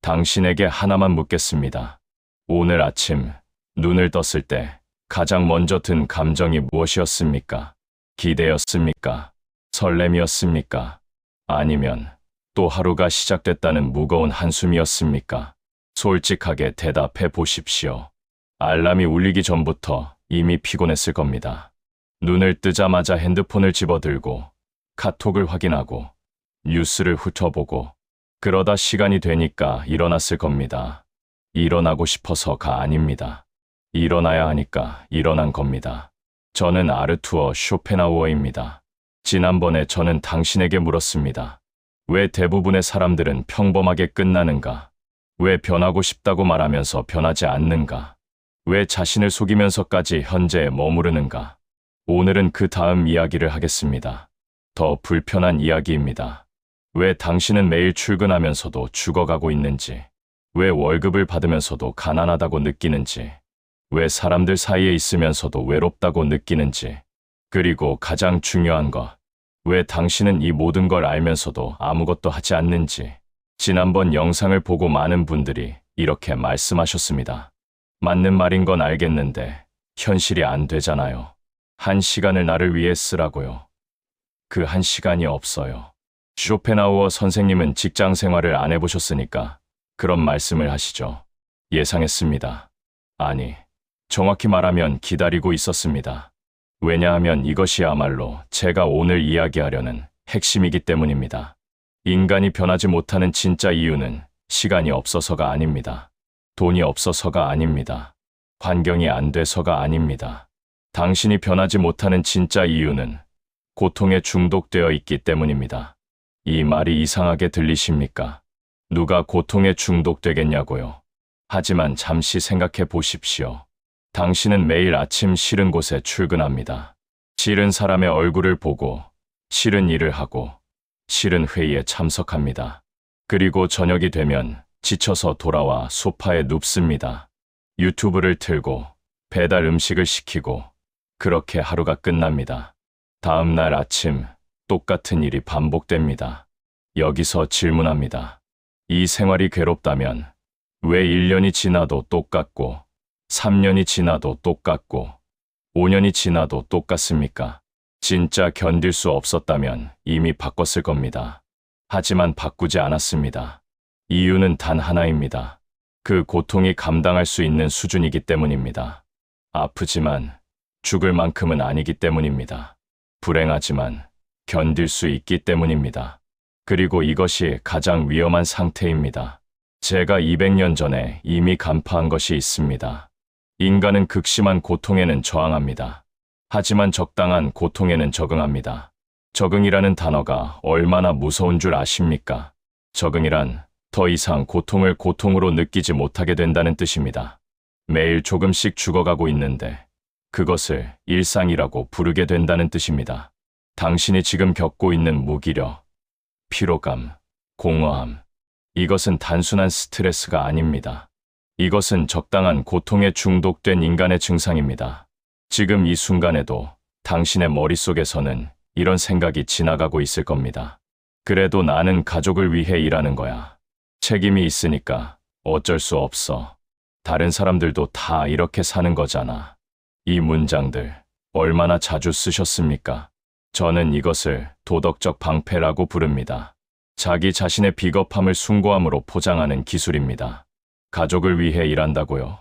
당신에게 하나만 묻겠습니다. 오늘 아침 눈을 떴을 때 가장 먼저 든 감정이 무엇이었습니까? 기대였습니까? 설렘이었습니까? 아니면 또 하루가 시작됐다는 무거운 한숨이었습니까? 솔직하게 대답해 보십시오. 알람이 울리기 전부터 이미 피곤했을 겁니다. 눈을 뜨자마자 핸드폰을 집어들고 카톡을 확인하고 뉴스를 훑어보고 그러다 시간이 되니까 일어났을 겁니다. 일어나고 싶어서가 아닙니다. 일어나야 하니까 일어난 겁니다. 저는 아르투어 쇼펜하우어입니다. 지난번에 저는 당신에게 물었습니다. 왜 대부분의 사람들은 평범하게 끝나는가? 왜 변하고 싶다고 말하면서 변하지 않는가? 왜 자신을 속이면서까지 현재에 머무르는가? 오늘은 그 다음 이야기를 하겠습니다. 더 불편한 이야기입니다. 왜 당신은 매일 출근하면서도 죽어가고 있는지, 왜 월급을 받으면서도 가난하다고 느끼는지, 왜 사람들 사이에 있으면서도 외롭다고 느끼는지, 그리고 가장 중요한 것, 왜 당신은 이 모든 걸 알면서도 아무것도 하지 않는지. 지난번 영상을 보고 많은 분들이 이렇게 말씀하셨습니다. 맞는 말인 건 알겠는데 현실이 안 되잖아요. 1시간을 나를 위해 쓰라고요. 그 1시간이 없어요. 쇼펜하우어 선생님은 직장 생활을 안 해보셨으니까 그런 말씀을 하시죠. 예상했습니다. 아니, 정확히 말하면 기다리고 있었습니다. 왜냐하면 이것이야말로 제가 오늘 이야기하려는 핵심이기 때문입니다. 인간이 변하지 못하는 진짜 이유는 시간이 없어서가 아닙니다. 돈이 없어서가 아닙니다. 환경이 안 돼서가 아닙니다. 당신이 변하지 못하는 진짜 이유는 고통에 중독되어 있기 때문입니다. 이 말이 이상하게 들리십니까? 누가 고통에 중독되겠냐고요. 하지만 잠시 생각해 보십시오. 당신은 매일 아침 싫은 곳에 출근합니다. 싫은 사람의 얼굴을 보고 싫은 일을 하고 싫은 회의에 참석합니다. 그리고 저녁이 되면 지쳐서 돌아와 소파에 눕습니다. 유튜브를 틀고 배달 음식을 시키고 그렇게 하루가 끝납니다. 다음 날 아침 똑같은 일이 반복됩니다. 여기서 질문합니다. 이 생활이 괴롭다면 왜 1년이 지나도 똑같고 3년이 지나도 똑같고 5년이 지나도 똑같습니까? 진짜 견딜 수 없었다면 이미 바꿨을 겁니다. 하지만 바꾸지 않았습니다. 이유는 단 하나입니다. 그 고통이 감당할 수 있는 수준이기 때문입니다. 아프지만 죽을 만큼은 아니기 때문입니다. 불행하지만 견딜 수 있기 때문입니다. 그리고 이것이 가장 위험한 상태입니다. 제가 200년 전에 이미 간파한 것이 있습니다. 인간은 극심한 고통에는 저항합니다. 하지만 적당한 고통에는 적응합니다. 적응이라는 단어가 얼마나 무서운 줄 아십니까? 적응이란 더 이상 고통을 고통으로 느끼지 못하게 된다는 뜻입니다. 매일 조금씩 죽어가고 있는데 그것을 일상이라고 부르게 된다는 뜻입니다. 당신이 지금 겪고 있는 무기력, 피로감, 공허함, 이것은 단순한 스트레스가 아닙니다. 이것은 적당한 고통에 중독된 인간의 증상입니다. 지금 이 순간에도 당신의 머릿속에서는 이런 생각이 지나가고 있을 겁니다. 그래도 나는 가족을 위해 일하는 거야. 책임이 있으니까 어쩔 수 없어. 다른 사람들도 다 이렇게 사는 거잖아. 이 문장들 얼마나 자주 쓰셨습니까? 저는 이것을 도덕적 방패라고 부릅니다. 자기 자신의 비겁함을 숭고함으로 포장하는 기술입니다. 가족을 위해 일한다고요?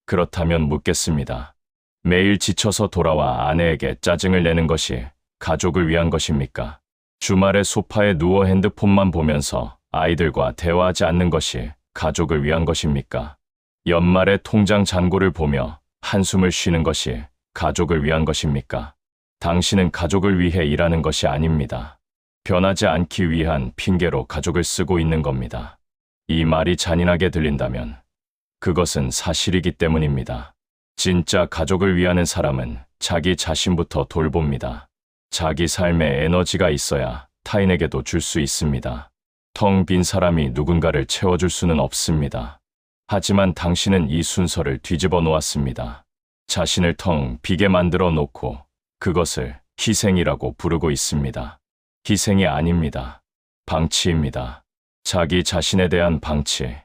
그렇다면 묻겠습니다. 매일 지쳐서 돌아와 아내에게 짜증을 내는 것이 가족을 위한 것입니까? 주말에 소파에 누워 핸드폰만 보면서 아이들과 대화하지 않는 것이 가족을 위한 것입니까? 연말에 통장 잔고를 보며 한숨을 쉬는 것이 가족을 위한 것입니까? 당신은 가족을 위해 일하는 것이 아닙니다. 변하지 않기 위한 핑계로 가족을 쓰고 있는 겁니다. 이 말이 잔인하게 들린다면 그것은 사실이기 때문입니다. 진짜 가족을 위하는 사람은 자기 자신부터 돌봅니다. 자기 삶에 에너지가 있어야 타인에게도 줄 수 있습니다. 텅 빈 사람이 누군가를 채워줄 수는 없습니다. 하지만 당신은 이 순서를 뒤집어 놓았습니다. 자신을 텅 비게 만들어 놓고 그것을 희생이라고 부르고 있습니다. 희생이 아닙니다. 방치입니다. 자기 자신에 대한 방치.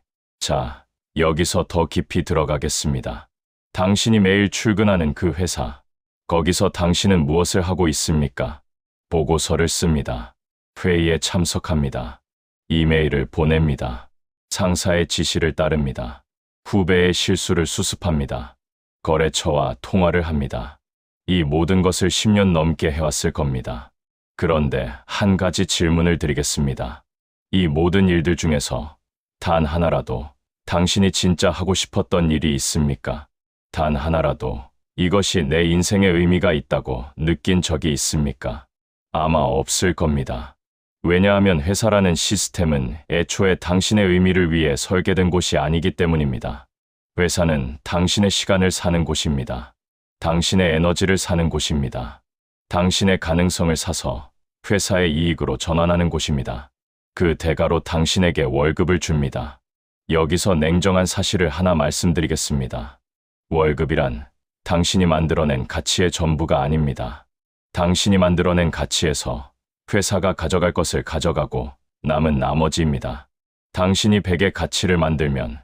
자, 여기서 더 깊이 들어가겠습니다. 당신이 매일 출근하는 그 회사, 거기서 당신은 무엇을 하고 있습니까? 보고서를 씁니다. 회의에 참석합니다. 이메일을 보냅니다. 상사의 지시를 따릅니다. 후배의 실수를 수습합니다. 거래처와 통화를 합니다. 이 모든 것을 10년 넘게 해왔을 겁니다. 그런데 한 가지 질문을 드리겠습니다. 이 모든 일들 중에서 단 하나라도 당신이 진짜 하고 싶었던 일이 있습니까? 단 하나라도 이것이 내 인생의 의미가 있다고 느낀 적이 있습니까? 아마 없을 겁니다. 왜냐하면 회사라는 시스템은 애초에 당신의 의미를 위해 설계된 곳이 아니기 때문입니다. 회사는 당신의 시간을 사는 곳입니다. 당신의 에너지를 사는 곳입니다. 당신의 가능성을 사서 회사의 이익으로 전환하는 곳입니다. 그 대가로 당신에게 월급을 줍니다. 여기서 냉정한 사실을 하나 말씀드리겠습니다. 월급이란 당신이 만들어낸 가치의 전부가 아닙니다. 당신이 만들어낸 가치에서 회사가 가져갈 것을 가져가고 남은 나머지입니다. 당신이 100의 가치를 만들면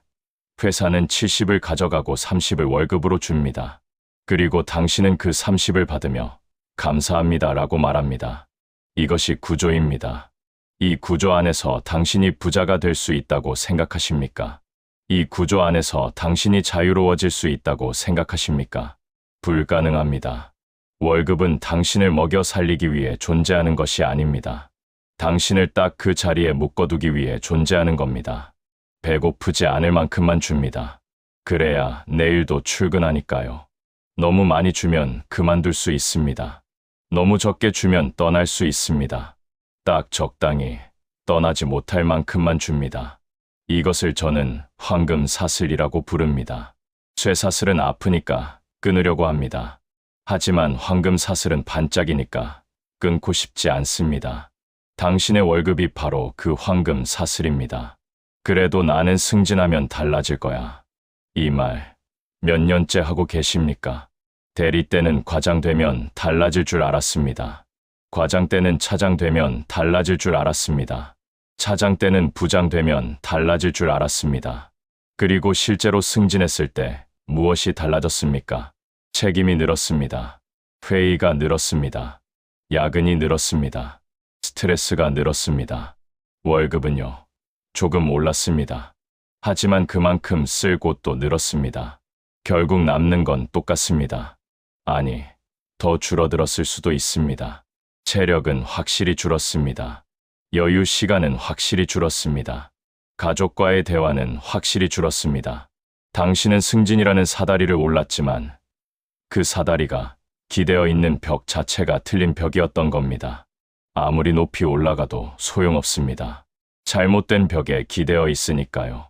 회사는 70을 가져가고 30을 월급으로 줍니다. 그리고 당신은 그 30을 받으며 감사합니다 라고 말합니다. 이것이 구조입니다. 이 구조 안에서 당신이 부자가 될 수 있다고 생각하십니까? 이 구조 안에서 당신이 자유로워질 수 있다고 생각하십니까? 불가능합니다. 월급은 당신을 먹여 살리기 위해 존재하는 것이 아닙니다. 당신을 딱 그 자리에 묶어두기 위해 존재하는 겁니다. 배고프지 않을 만큼만 줍니다. 그래야 내일도 출근하니까요. 너무 많이 주면 그만둘 수 있습니다. 너무 적게 주면 떠날 수 있습니다. 딱 적당히 떠나지 못할 만큼만 줍니다. 이것을 저는 황금 사슬이라고 부릅니다. 쇠사슬은 아프니까 끊으려고 합니다. 하지만 황금 사슬은 반짝이니까 끊고 싶지 않습니다. 당신의 월급이 바로 그 황금 사슬입니다. 그래도 나는 승진하면 달라질 거야. 이 말 몇 년째 하고 계십니까? 대리 때는 과장 되면 달라질 줄 알았습니다. 과장 때는 차장 되면 달라질 줄 알았습니다. 차장 때는 부장 되면 달라질 줄 알았습니다. 그리고 실제로 승진했을 때 무엇이 달라졌습니까? 책임이 늘었습니다. 회의가 늘었습니다. 야근이 늘었습니다. 스트레스가 늘었습니다. 월급은요, 조금 올랐습니다. 하지만 그만큼 쓸 곳도 늘었습니다. 결국 남는 건 똑같습니다. 아니, 더 줄어들었을 수도 있습니다. 체력은 확실히 줄었습니다. 여유 시간은 확실히 줄었습니다. 가족과의 대화는 확실히 줄었습니다. 당신은 승진이라는 사다리를 올랐지만 그 사다리가 기대어 있는 벽 자체가 틀린 벽이었던 겁니다. 아무리 높이 올라가도 소용없습니다. 잘못된 벽에 기대어 있으니까요.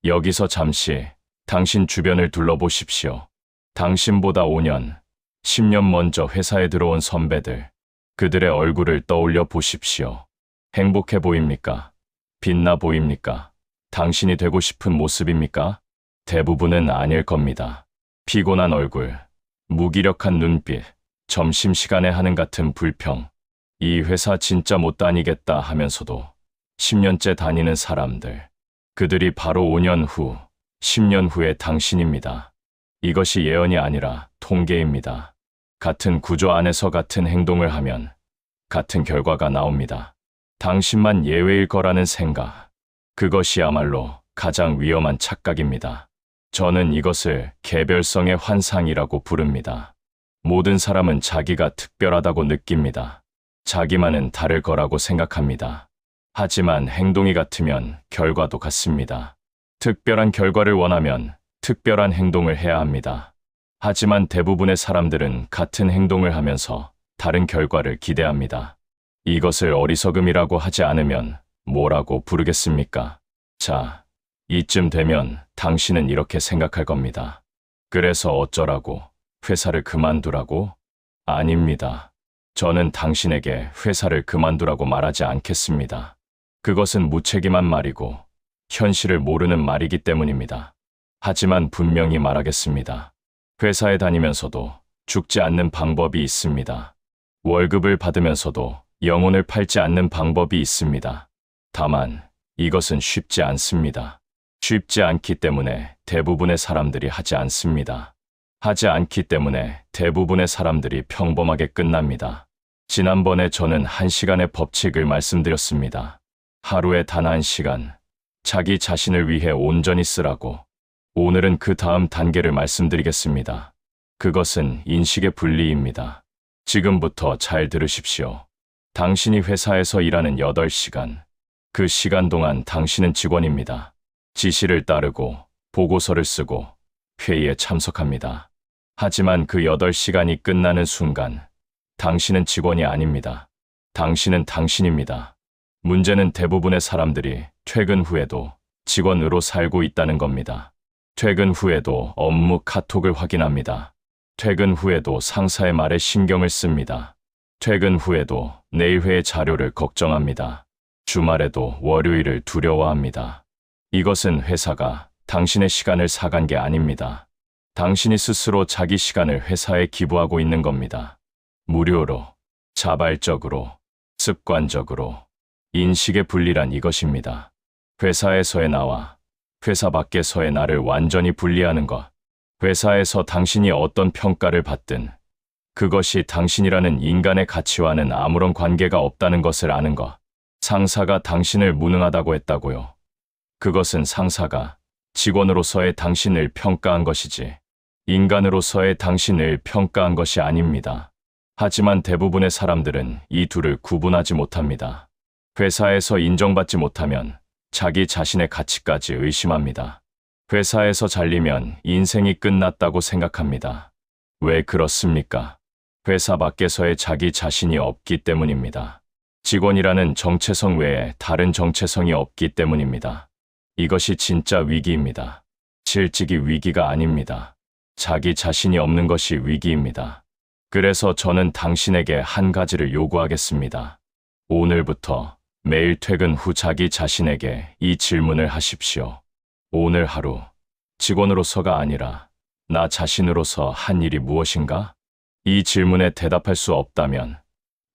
여기서 잠시 당신 주변을 둘러보십시오. 당신보다 5년, 10년 먼저 회사에 들어온 선배들, 그들의 얼굴을 떠올려 보십시오. 행복해 보입니까? 빛나 보입니까? 당신이 되고 싶은 모습입니까? 대부분은 아닐 겁니다. 피곤한 얼굴, 무기력한 눈빛, 점심시간에 하는 같은 불평, 이 회사 진짜 못 다니겠다 하면서도 10년째 다니는 사람들, 그들이 바로 5년 후, 10년 후의 당신입니다. 이것이 예언이 아니라 통계입니다. 같은 구조 안에서 같은 행동을 하면 같은 결과가 나옵니다. 당신만 예외일 거라는 생각, 그것이야말로 가장 위험한 착각입니다. 저는 이것을 개별성의 환상이라고 부릅니다. 모든 사람은 자기가 특별하다고 느낍니다. 자기만은 다를 거라고 생각합니다. 하지만 행동이 같으면 결과도 같습니다. 특별한 결과를 원하면 특별한 행동을 해야 합니다. 하지만 대부분의 사람들은 같은 행동을 하면서 다른 결과를 기대합니다. 이것을 어리석음이라고 하지 않으면 뭐라고 부르겠습니까? 자, 이쯤 되면 당신은 이렇게 생각할 겁니다. 그래서 어쩌라고? 회사를 그만두라고? 아닙니다. 저는 당신에게 회사를 그만두라고 말하지 않겠습니다. 그것은 무책임한 말이고 현실을 모르는 말이기 때문입니다. 하지만 분명히 말하겠습니다. 회사에 다니면서도 죽지 않는 방법이 있습니다. 월급을 받으면서도 영혼을 팔지 않는 방법이 있습니다. 다만 이것은 쉽지 않습니다. 쉽지 않기 때문에 대부분의 사람들이 하지 않습니다. 하지 않기 때문에 대부분의 사람들이 평범하게 끝납니다. 지난번에 저는 1시간의 법칙을 말씀드렸습니다. 하루에 단 1시간, 자기 자신을 위해 온전히 쓰라고. 오늘은 그 다음 단계를 말씀드리겠습니다. 그것은 인식의 분리입니다. 지금부터 잘 들으십시오. 당신이 회사에서 일하는 8시간, 그 시간 동안 당신은 직원입니다. 지시를 따르고 보고서를 쓰고 회의에 참석합니다. 하지만 그 8시간이 끝나는 순간 당신은 직원이 아닙니다. 당신은 당신입니다. 문제는 대부분의 사람들이 퇴근 후에도 직원으로 살고 있다는 겁니다. 퇴근 후에도 업무 카톡을 확인합니다. 퇴근 후에도 상사의 말에 신경을 씁니다. 퇴근 후에도 내일 회의 자료를 걱정합니다. 주말에도 월요일을 두려워합니다. 이것은 회사가 당신의 시간을 사간 게 아닙니다. 당신이 스스로 자기 시간을 회사에 기부하고 있는 겁니다. 무료로, 자발적으로, 습관적으로. 인식의 분리란 이것입니다. 회사에서의 나와 회사 밖에서의 나를 완전히 분리하는 것. 회사에서 당신이 어떤 평가를 받든 그것이 당신이라는 인간의 가치와는 아무런 관계가 없다는 것을 아는 것. 상사가 당신을 무능하다고 했다고요. 그것은 상사가 직원으로서의 당신을 평가한 것이지 인간으로서의 당신을 평가한 것이 아닙니다. 하지만 대부분의 사람들은 이 둘을 구분하지 못합니다. 회사에서 인정받지 못하면 자기 자신의 가치까지 의심합니다. 회사에서 잘리면 인생이 끝났다고 생각합니다. 왜 그렇습니까? 회사 밖에서의 자기 자신이 없기 때문입니다. 직원이라는 정체성 외에 다른 정체성이 없기 때문입니다. 이것이 진짜 위기입니다. 실직이 위기가 아닙니다. 자기 자신이 없는 것이 위기입니다. 그래서 저는 당신에게 한 가지를 요구하겠습니다. 오늘부터 매일 퇴근 후 자기 자신에게 이 질문을 하십시오. 오늘 하루, 직원으로서가 아니라 나 자신으로서 한 일이 무엇인가? 이 질문에 대답할 수 없다면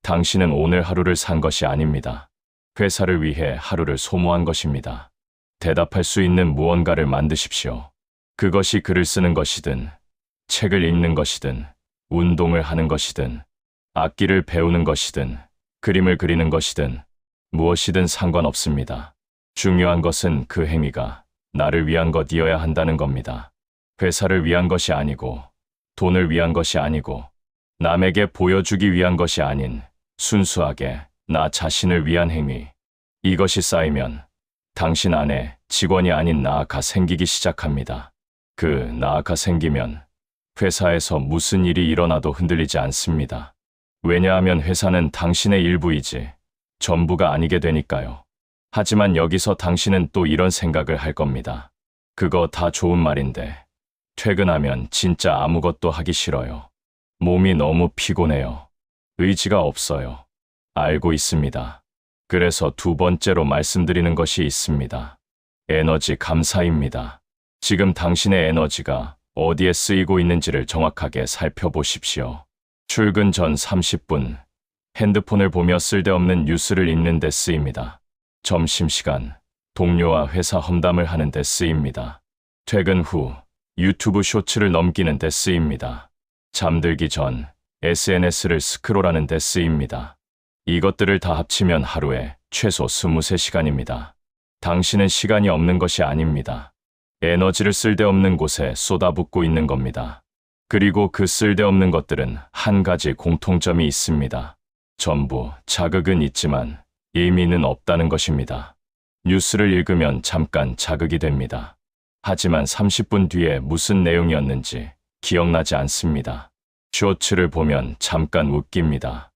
당신은 오늘 하루를 산 것이 아닙니다. 회사를 위해 하루를 소모한 것입니다. 대답할 수 있는 무언가를 만드십시오. 그것이 글을 쓰는 것이든, 책을 읽는 것이든, 운동을 하는 것이든, 악기를 배우는 것이든, 그림을 그리는 것이든, 무엇이든 상관없습니다. 중요한 것은 그 행위가 나를 위한 것이어야 한다는 겁니다. 회사를 위한 것이 아니고, 돈을 위한 것이 아니고, 남에게 보여주기 위한 것이 아닌 순수하게 나 자신을 위한 행위. 이것이 쌓이면 당신 안에 직원이 아닌 나아가 생기기 시작합니다. 그 나아가 생기면 회사에서 무슨 일이 일어나도 흔들리지 않습니다. 왜냐하면 회사는 당신의 일부이지 전부가 아니게 되니까요. 하지만 여기서 당신은 또 이런 생각을 할 겁니다. 그거 다 좋은 말인데 퇴근하면 진짜 아무것도 하기 싫어요. 몸이 너무 피곤해요. 의지가 없어요. 알고 있습니다. 그래서 두 번째로 말씀드리는 것이 있습니다. 에너지 감사입니다. 지금 당신의 에너지가 어디에 쓰이고 있는지를 정확하게 살펴보십시오. 출근 전 30분, 핸드폰을 보며 쓸데없는 뉴스를 읽는 데 쓰입니다. 점심시간, 동료와 회사 험담을 하는 데 쓰입니다. 퇴근 후, 유튜브 쇼츠를 넘기는 데 쓰입니다. 잠들기 전 SNS를 스크롤하는 데 쓰입니다. 이것들을 다 합치면 하루에 최소 23시간입니다. 당신은 시간이 없는 것이 아닙니다. 에너지를 쓸데없는 곳에 쏟아붓고 있는 겁니다. 그리고 그 쓸데없는 것들은 한 가지 공통점이 있습니다. 전부 자극은 있지만 의미는 없다는 것입니다. 뉴스를 읽으면 잠깐 자극이 됩니다. 하지만 30분 뒤에 무슨 내용이었는지 기억나지 않습니다. 쇼츠를 보면 잠깐 웃깁니다.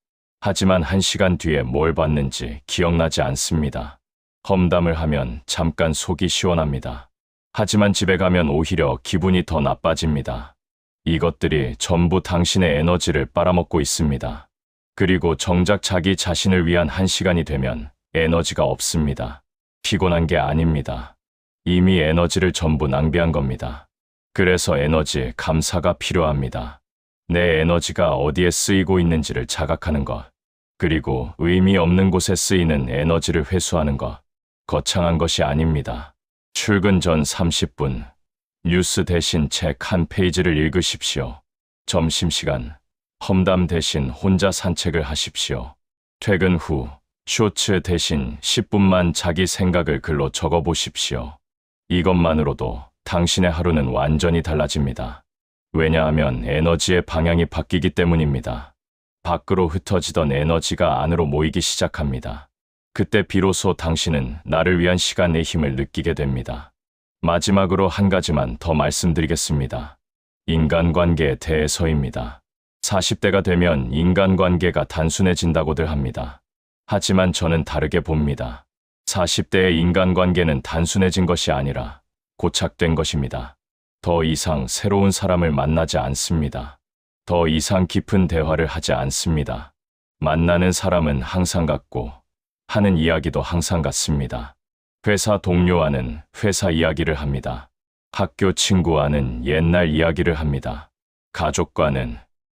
하지만 1시간 뒤에 뭘 봤는지 기억나지 않습니다. 험담을 하면 잠깐 속이 시원합니다. 하지만 집에 가면 오히려 기분이 더 나빠집니다. 이것들이 전부 당신의 에너지를 빨아먹고 있습니다. 그리고 정작 자기 자신을 위한 1시간이 되면 에너지가 없습니다. 피곤한 게 아닙니다. 이미 에너지를 전부 낭비한 겁니다. 그래서 에너지 감사가 필요합니다. 내 에너지가 어디에 쓰이고 있는지를 자각하는 것, 그리고 의미 없는 곳에 쓰이는 에너지를 회수하는 것, 거창한 것이 아닙니다. 출근 전 30분, 뉴스 대신 책 한 페이지를 읽으십시오. 점심시간, 험담 대신 혼자 산책을 하십시오. 퇴근 후, 쇼츠 대신 10분만 자기 생각을 글로 적어보십시오. 이것만으로도 당신의 하루는 완전히 달라집니다. 왜냐하면 에너지의 방향이 바뀌기 때문입니다. 밖으로 흩어지던 에너지가 안으로 모이기 시작합니다. 그때 비로소 당신은 나를 위한 시간의 힘을 느끼게 됩니다. 마지막으로 한 가지만 더 말씀드리겠습니다. 인간관계에 대해서입니다. 40대가 되면 인간관계가 단순해진다고들 합니다. 하지만 저는 다르게 봅니다. 40대의 인간관계는 단순해진 것이 아니라 고착된 것입니다. 더 이상 새로운 사람을 만나지 않습니다. 더 이상 깊은 대화를 하지 않습니다. 만나는 사람은 항상 같고 하는 이야기도 항상 같습니다. 회사 동료와는 회사 이야기를 합니다. 학교 친구와는 옛날 이야기를 합니다. 가족과는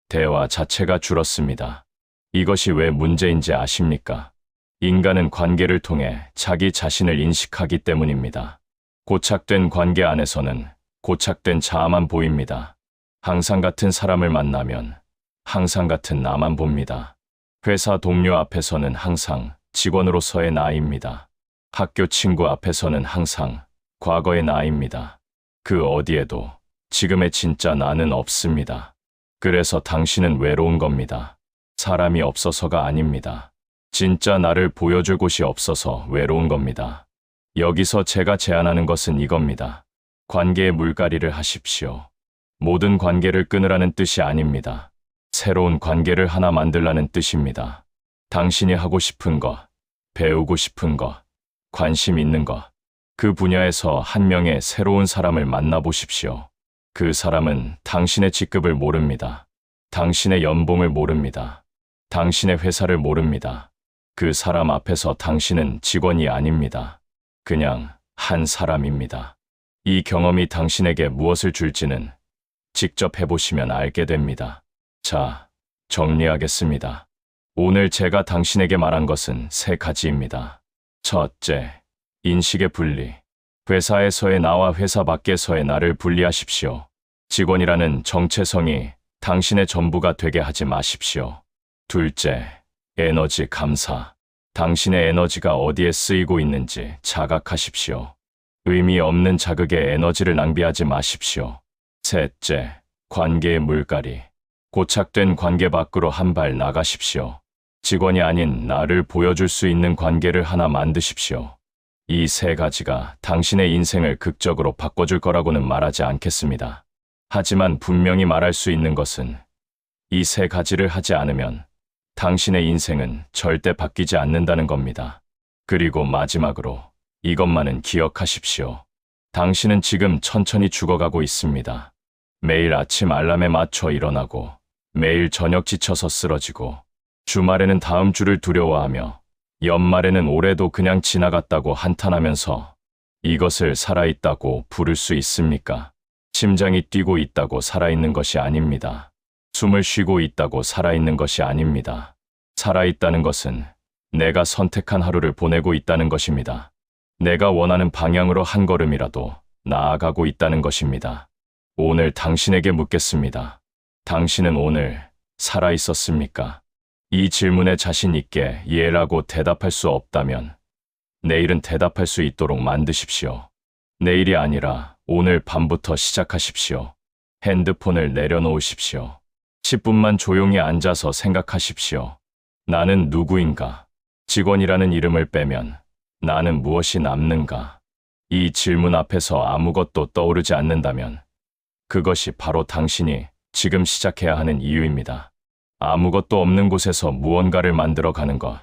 대화 자체가 줄었습니다. 이것이 왜 문제인지 아십니까? 인간은 관계를 통해 자기 자신을 인식하기 때문입니다. 고착된 관계 안에서는 고착된 자아만 보입니다. 항상 같은 사람을 만나면 항상 같은 나만 봅니다. 회사 동료 앞에서는 항상 직원으로서의 나입니다. 학교 친구 앞에서는 항상 과거의 나입니다. 그 어디에도 지금의 진짜 나는 없습니다. 그래서 당신은 외로운 겁니다. 사람이 없어서가 아닙니다. 진짜 나를 보여줄 곳이 없어서 외로운 겁니다. 여기서 제가 제안하는 것은 이겁니다. 관계의 물갈이를 하십시오. 모든 관계를 끊으라는 뜻이 아닙니다. 새로운 관계를 하나 만들라는 뜻입니다. 당신이 하고 싶은 것, 배우고 싶은 것, 관심 있는 것, 그 분야에서 한 명의 새로운 사람을 만나보십시오. 그 사람은 당신의 직급을 모릅니다. 당신의 연봉을 모릅니다. 당신의 회사를 모릅니다. 그 사람 앞에서 당신은 직원이 아닙니다. 그냥 한 사람입니다. 이 경험이 당신에게 무엇을 줄지는 직접 해보시면 알게 됩니다. 자, 정리하겠습니다. 오늘 제가 당신에게 말한 것은 3가지입니다. 첫째, 인식의 분리. 회사에서의 나와 회사 밖에서의 나를 분리하십시오. 직원이라는 정체성이 당신의 전부가 되게 하지 마십시오. 둘째, 에너지 감사. 당신의 에너지가 어디에 쓰이고 있는지 자각하십시오. 의미 없는 자극에 에너지를 낭비하지 마십시오. 셋째, 관계의 물갈이. 고착된 관계 밖으로 한 발 나가십시오. 직원이 아닌 나를 보여줄 수 있는 관계를 하나 만드십시오. 이 3가지가 당신의 인생을 극적으로 바꿔줄 거라고는 말하지 않겠습니다. 하지만 분명히 말할 수 있는 것은 이 3가지를 하지 않으면 당신의 인생은 절대 바뀌지 않는다는 겁니다. 그리고 마지막으로 이것만은 기억하십시오. 당신은 지금 천천히 죽어가고 있습니다. 매일 아침 알람에 맞춰 일어나고 매일 저녁 지쳐서 쓰러지고 주말에는 다음 주를 두려워하며 연말에는 올해도 그냥 지나갔다고 한탄하면서 이것을 살아있다고 부를 수 있습니까? 심장이 뛰고 있다고 살아있는 것이 아닙니다. 숨을 쉬고 있다고 살아있는 것이 아닙니다. 살아있다는 것은 내가 선택한 하루를 보내고 있다는 것입니다. 내가 원하는 방향으로 한 걸음이라도 나아가고 있다는 것입니다. 오늘 당신에게 묻겠습니다. 당신은 오늘 살아있었습니까? 이 질문에 자신 있게 예라고 대답할 수 없다면 내일은 대답할 수 있도록 만드십시오. 내일이 아니라 오늘 밤부터 시작하십시오. 핸드폰을 내려놓으십시오. 10분만 조용히 앉아서 생각하십시오. 나는 누구인가? 직원이라는 이름을 빼면 나는 무엇이 남는가? 이 질문 앞에서 아무것도 떠오르지 않는다면 그것이 바로 당신이 지금 시작해야 하는 이유입니다. 아무것도 없는 곳에서 무언가를 만들어 가는 것,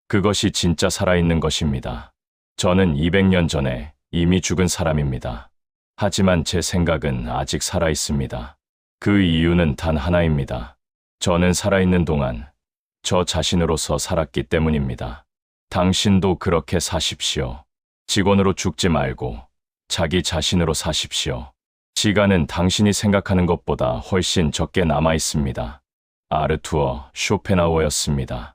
그것이 진짜 살아있는 것입니다. 저는 200년 전에 이미 죽은 사람입니다. 하지만 제 생각은 아직 살아있습니다. 그 이유는 단 하나입니다. 저는 살아있는 동안 저 자신으로서 살았기 때문입니다. 당신도 그렇게 사십시오. 직원으로 죽지 말고 자기 자신으로 사십시오. 시간은 당신이 생각하는 것보다 훨씬 적게 남아 있습니다. 아르투어 쇼펜하우어였습니다.